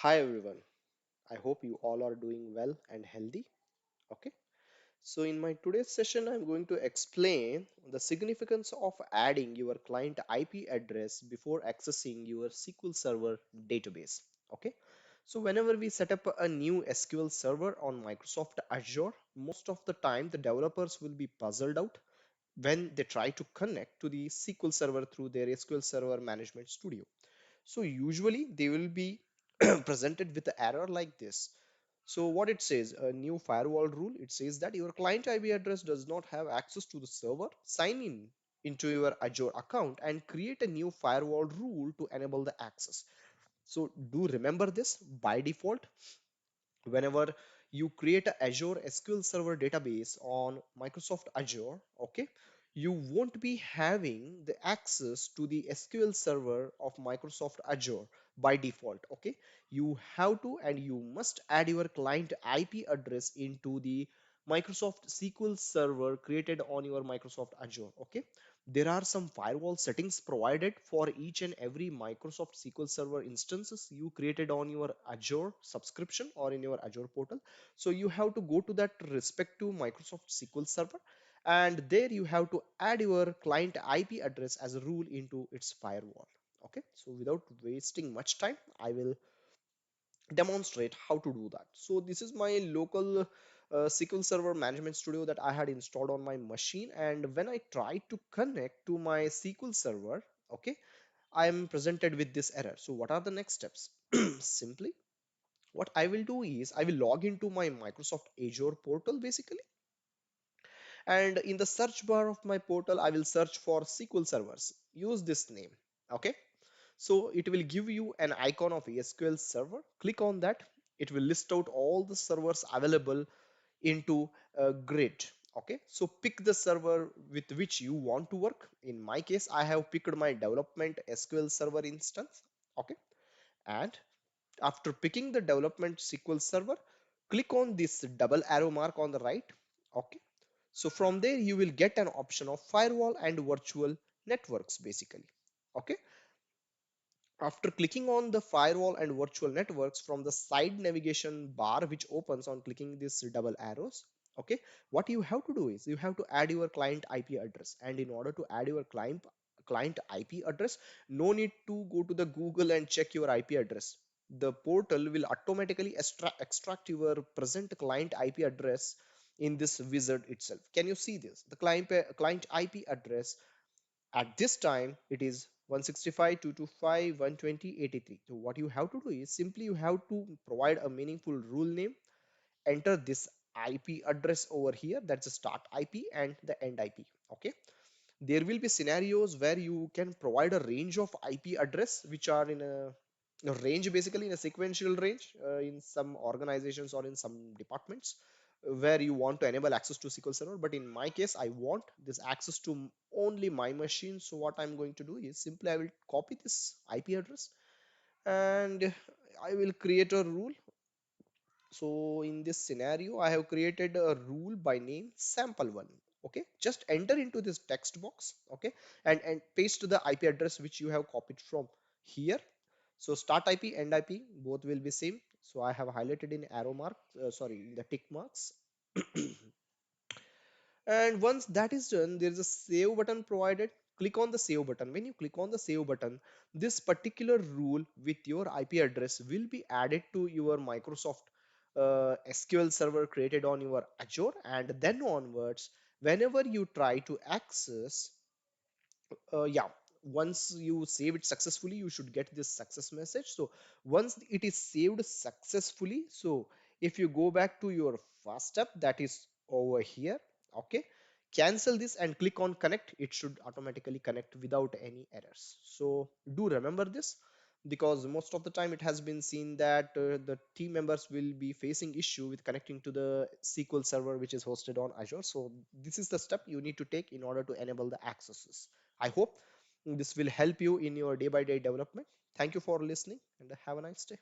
Hi everyone. I hope you all are doing well and healthy. Okay. So in my today's session, I'm going to explain the significance of adding your client IP address before accessing your SQL Server database. Okay. So whenever we set up a new SQL server on Microsoft Azure, most of the time the developers will be puzzled out when they try to connect to the SQL Server through their SQL Server Management Studio. So usually they will be presented with an error like this. So what it says, a new firewall rule, it says that your client IP address does not have access to the server. Sign in into your Azure account and create a new firewall rule to enable the access. So do remember this by default whenever you create a Azure SQL Server database on Microsoft Azure, okay, you won't be having the access to the SQL Server of Microsoft Azure by default, okay. You have to and you must add your client IP address into the Microsoft SQL Server created on your Microsoft Azure, okay. There are some firewall settings provided for each and every Microsoft SQL Server instances you created on your Azure subscription or in your Azure portal. So you have to go to that respective Microsoft SQL Server, and there you have to add your client IP address as a rule into its firewall. Okay, so without wasting much time, I will demonstrate how to do that. So this is my local SQL Server Management Studio that I had installed on my machine, and when I try to connect to my SQL Server, okay, I am presented with this error. So what are the next steps? Simply, what I will do is I will log into my Microsoft Azure portal basically, and in the search bar of my portal, I will search for SQL servers. Use this name, okay? So it will give you an icon of SQL server. Click on that. It will list out all the servers available into a grid. Okay, so pick the server with which you want to work. In my case, I have picked my development SQL server instance. Okay, and after picking the development SQL server, click on this double arrow mark on the right. Okay, so from there you will get an option of firewall and virtual networks basically. Okay, after clicking on the firewall and virtual networks from the side navigation bar which opens on clicking these double arrows, okay, what you have to do is you have to add your client IP address. And in order to add your client IP address, no need to go to the Google and check your IP address. The portal will automatically extract your present client IP address in this wizard itself. Can you see this? The client IP address at this time, it is 165.225.120.83. So what you have to do is simply you have to provide a meaningful rule name, enter this IP address over here, that's the start IP and the end IP. Okay. There will be scenarios where you can provide a range of IP address which are in a range, basically in a sequential range in some organizations or in some departments where you want to enable access to SQL Server. But in my case, I want this access to only my machine. So what I'm going to do is simply I will copy this IP address and I will create a rule. So in this scenario, I have created a rule by name sample1. Okay, just enter into this text box, okay, and paste the IP address which you have copied from here. So start IP, end IP, both will be same. So I have highlighted in arrow mark, sorry, in the tick marks. And once that is done, there is a save button provided. Click on the save button. When you click on the save button, this particular rule with your IP address will be added to your Microsoft SQL server created on your Azure. And then onwards, whenever you try to access, yeah, once you save it successfully, you should get this success message. So once it is saved successfully, so if you go back to your first step, that is over here, okay, cancel this and click on connect, it should automatically connect without any errors. So do remember this, because most of the time it has been seen that the team members will be facing issue with connecting to the SQL server which is hosted on Azure. So this is the step you need to take in order to enable the accesses. I hope this will help you in your day by day development. Thank you for listening and have a nice day.